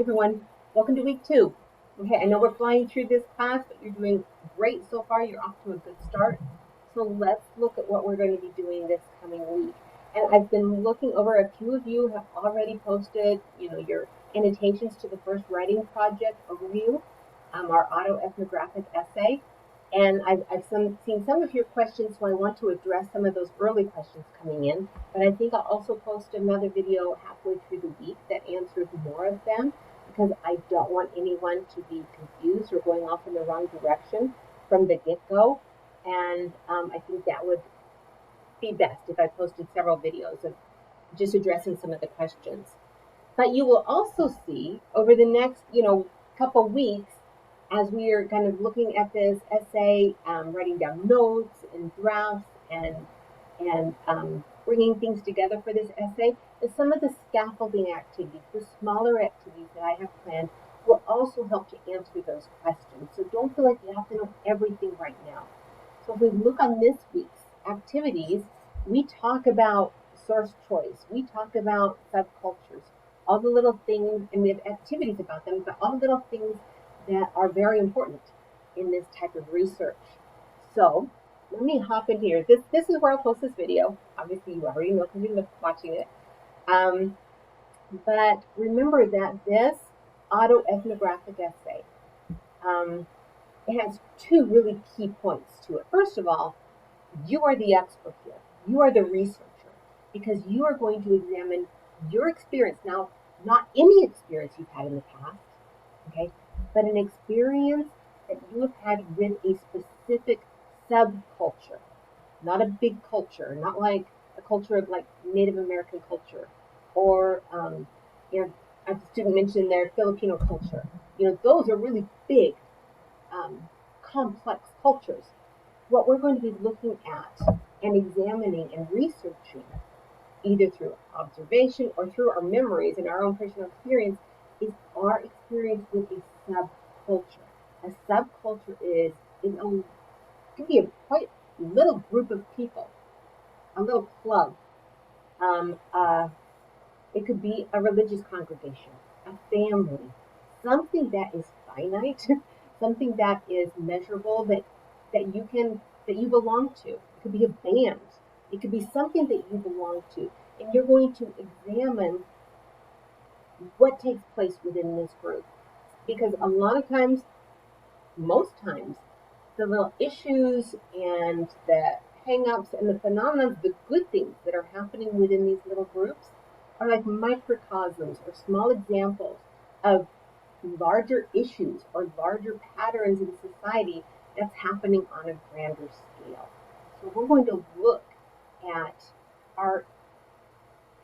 everyone, welcome to week 2. Okay, I know we're flying through this class, but you're doing great so far. You're off to a good start. So let's look at what we're going to be doing this coming week. And I've been looking over, a few of you have already posted, your annotations to the first writing project overview, our autoethnographic essay. And I've seen some of your questions, so I want to address some of those early questions coming in. But I think I'll also post another video halfway through the week that answers more of them, because I don't want anyone to be confused or going off in the wrong direction from the get-go. And I think that would be best if I posted several videos of just addressing some of the questions. But you will also see over the next, couple weeks, as we are kind of looking at this essay, writing down notes and drafts and bringing things together for this essay, is some of the scaffolding activities, the smaller activities that I have planned, will also help to answer those questions. So don't feel like you have to know everything right now. So if we look on this week's activities, we talk about source choice, we talk about subcultures, all the little things, and we have activities about them, but all the little things that are very important in this type of research. So let me hop in here. This is where I'll post this video. Obviously, you already know because you're watching it. But remember that this autoethnographic essay, it has two really key points to it. First of all, you are the expert here. You are the researcher, because you are going to examine your experience. Now, not any experience you've had in the past, okay, but an experience that you have had with a specific subculture, not a big culture, not like a culture of like Native American culture, or a student mentioned their Filipino culture. Those are really big, complex cultures. What we're going to be looking at and examining and researching, either through observation or through our memories and our own personal experience, is our experience with a subculture. A subculture can be a quite little group of people, a little club. It could be a religious congregation, a family, something that is finite, something that is measurable, that you belong to. It could be a band. It could be something that you belong to, and you're going to examine what takes place within this group. Because a lot of times, most times, the little issues and the hang-ups and the phenomena, the good things that are happening within these little groups, are like microcosms or small examples of larger issues or larger patterns in society that's happening on a grander scale. So we're going to look at our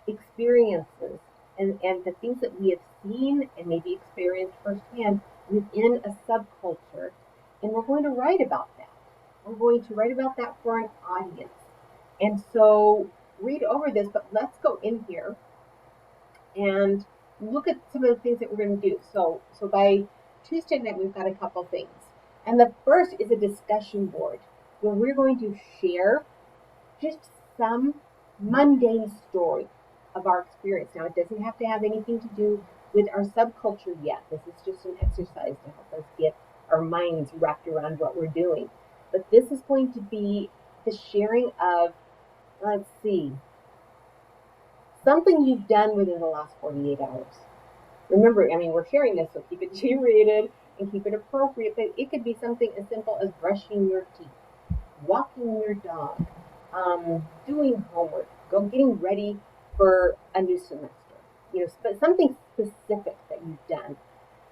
experiences and the things that we have seen and maybe experienced firsthand within a subculture, and we're going to write about that. We're going to write about that for an audience. And so read over this, but let's go in here and look at some of the things that we're going to do. So by Tuesday night, we've got a couple things. And the first is a discussion board where we're going to share just some mundane story of our experience. Now, it doesn't have to have anything to do with our subculture yet. This is just an exercise to help us get our minds wrapped around what we're doing. But this is going to be the sharing of, let's see, something you've done within the last 48 hours. Remember, we're sharing this, so keep it G-rated and keep it appropriate, but it could be something as simple as brushing your teeth, walking your dog, doing homework, getting ready for a new semester, but something specific that you've done.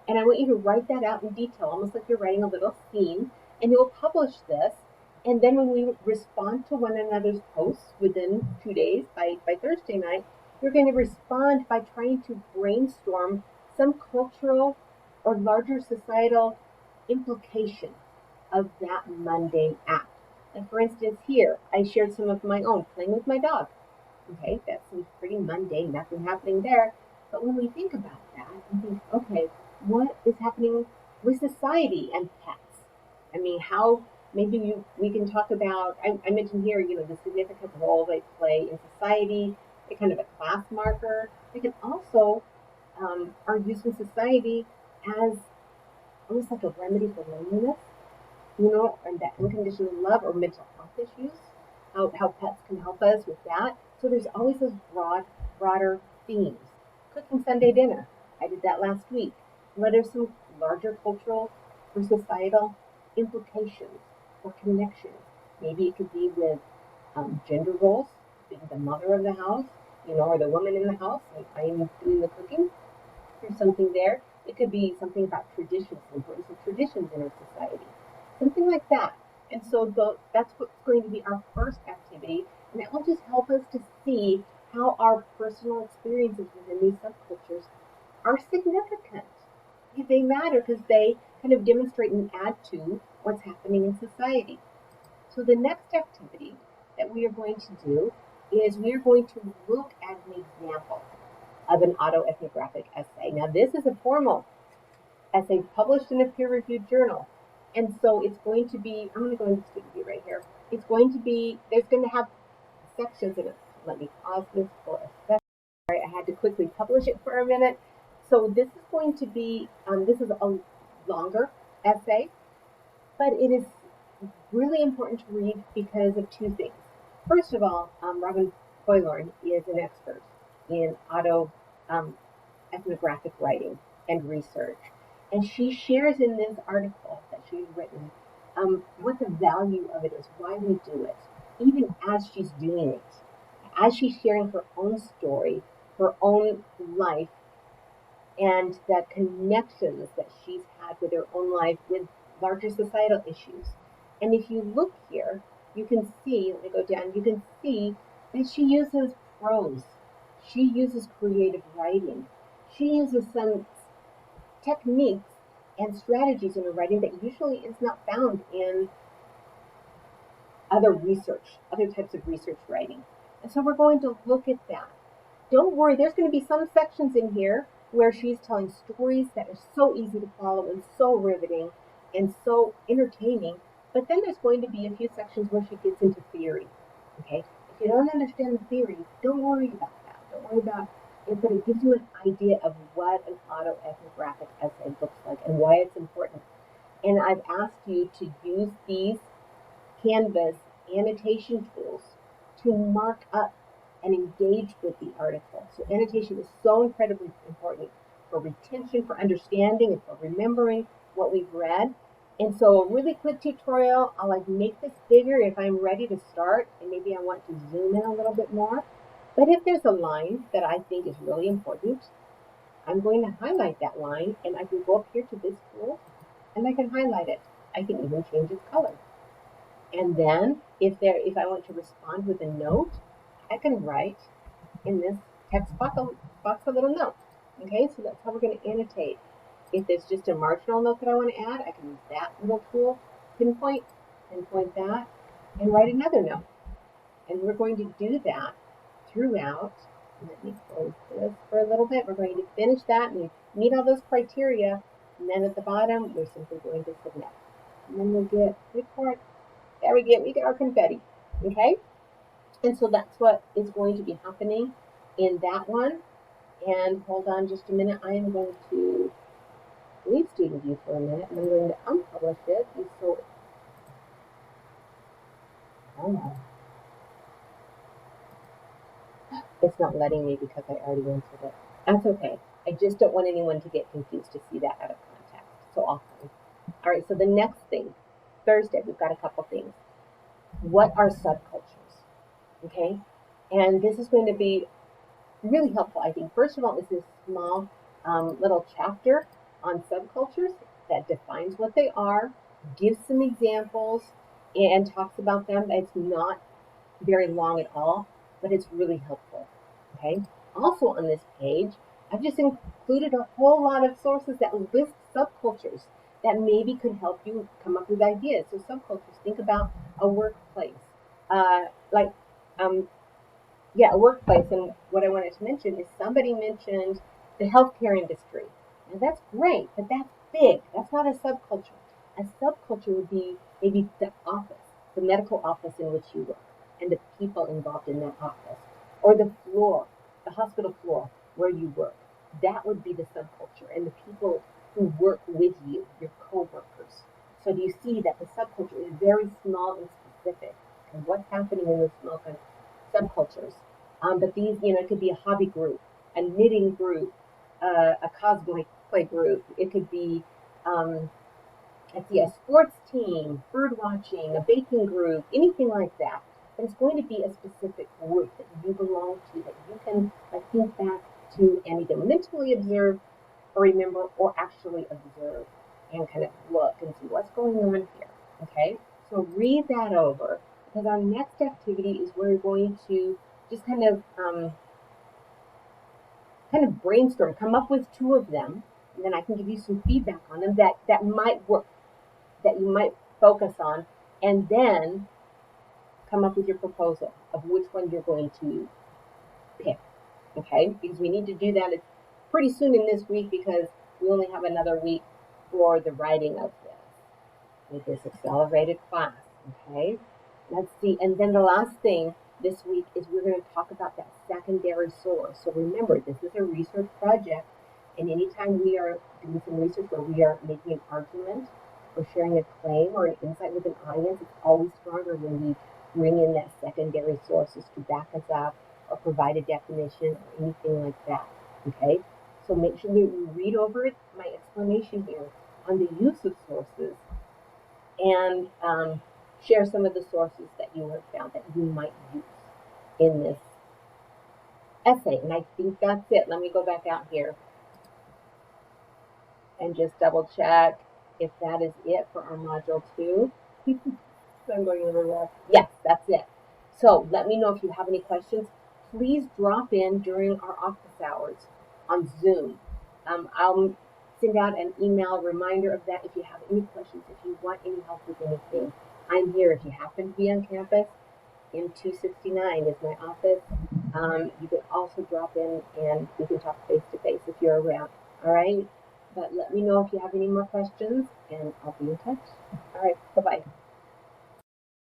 And I want you to write that out in detail, almost like you're writing a little scene, and you'll publish this. And then when we respond to one another's posts within 2 days, by Thursday night, you're going to respond by trying to brainstorm some cultural or larger societal implication of that mundane act. And for instance, here, I shared some of my own, playing with my dog. Okay, that seems pretty mundane, nothing happening there. But when we think about that, we think, okay, what is happening with society and pets? How maybe we can talk about, I mentioned here, the significant role they play in society, a kind of a class marker. They can also are used in society as almost like a remedy for loneliness, and that unconditional love or mental health issues, how pets can help us with that. So there's always those broader themes. Cooking Sunday dinner, I did that last week. What are some larger cultural or societal implications or connections? Maybe it could be with gender roles, being the mother of the house, or the woman in the house, and I am doing the cooking. There's something there. It could be something about traditions, the importance of traditions in our society, something like that. And so that's what's going to be our first activity, and it will just help us to see how our personal experiences within these subcultures are significant. They matter because they kind of demonstrate and add to what's happening in society. So the next activity that we are going to do is we are going to look at an example of an autoethnographic essay. Now, this is a formal essay published in a peer-reviewed journal. And so it's going to be, I'm going to go into student view right here. It's going to be, there's going to have sections in it. Let me pause this for a second. Sorry, I had to quickly publish it for a minute. So this is going to be, this is a longer essay, but it is really important to read because of two things. First of all, Robin Poylorn is an expert in ethnographic writing and research. And she shares in this article that she's written what the value of it is, why we do it, even as she's doing it, as she's sharing her own story, her own life, and the connections that she's had with her own life with larger societal issues. And if you look here, you can see, let me go down, you can see that she uses prose. She uses creative writing. She uses some techniques and strategies in her writing that usually is not found in other types of research writing. And so we're going to look at that. Don't worry, there's going to be some sections in here where she's telling stories that are so easy to follow and so riveting and so entertaining. But then there's going to be a few sections where she gets into theory. Okay? If you don't understand the theory, don't worry about that. Don't worry about it, but it gives you an idea of what an autoethnographic essay looks like and why it's important. And I've asked you to use these Canvas annotation tools to mark up and engage with the article. So annotation is so incredibly important for retention, for understanding, and for remembering what we've read. And so a really quick tutorial, I'll make this bigger if I'm ready to start, and maybe I want to zoom in a little bit more. But if there's a line that I think is really important, I'm going to highlight that line, and I can go up here to this tool, and I can highlight it. I can even change its color. And then if I want to respond with a note, I can write in this text box a little note. Okay, so that's how we're going to annotate. If there's just a marginal note that I want to add, I can use that little tool, pinpoint that, and write another note. And we're going to do that throughout. Let me close this for a little bit. We're going to finish that and meet all those criteria. And then at the bottom, we're simply going to submit. And then we'll get report. There we get our confetti. Okay? And so that's what is going to be happening in that one. And hold on just a minute. I am going to leave student view for a minute, and I'm going to unpublish it. And so, it's not letting me because I already answered it. That's okay. I just don't want anyone to get confused to see that out of context. So often. All right, so the next thing, Thursday, we've got a couple things. What are subcultures? Okay? And this is going to be really helpful, I think. First of all, is this small little chapter on subcultures that defines what they are, gives some examples, and talks about them. It's not very long at all, but it's really helpful. Okay. Also on this page, I've just included a whole lot of sources that list subcultures that maybe could help you come up with ideas. So subcultures, think about a workplace, a workplace. And what I wanted to mention is somebody mentioned the healthcare industry. And that's great, but that's big. That's not a subculture. A subculture would be maybe the office, the medical office in which you work, and the people involved in that office, or the floor, the hospital floor where you work. that would be the subculture and the people who work with you, your co-workers. So do you see that the subculture is very small and specific, and what's happening in the small subcultures? But these, it could be a hobby group, a knitting group, a cosplay group. It could be, let's see, a sports team, bird watching, a baking group, anything like that. But it's going to be a specific group that you belong to, that you can think back to and either mentally observe or remember or actually observe and kind of look and see what's going on here. Okay, so read that over, because our next activity is we're going to just kind of brainstorm, come up with two of them, and then I can give you some feedback on them that might work, that you might focus on, and then come up with your proposal of which one you're going to pick. Okay, because we need to do that pretty soon in this week, because we only have another week for the writing of this with this accelerated class. Okay, let's see. And then the last thing this week is we're going to talk about that secondary source. So remember, this is a research project, and anytime we are doing some research where we are making an argument or sharing a claim or an insight with an audience, it's always stronger when we bring in that secondary sources to back us up or provide a definition or anything like that. Okay, so make sure that you read over my explanation here on the use of sources, and share some of the sources that you have found that you might use in this essay. And I think that's it. Let me go back out here and just double check if that is it for our module 2. So I'm going over that. Yes, that's it. So let me know if you have any questions. Please drop in during our office hours on Zoom. I'll send out an email reminder of that if you have any questions, if you want any help with anything. I'm here. If you happen to be on campus, M269 is my office. You can also drop in and we can talk face to face if you're around. All right? But let me know if you have any more questions, and I'll be in touch. All right. Bye-bye.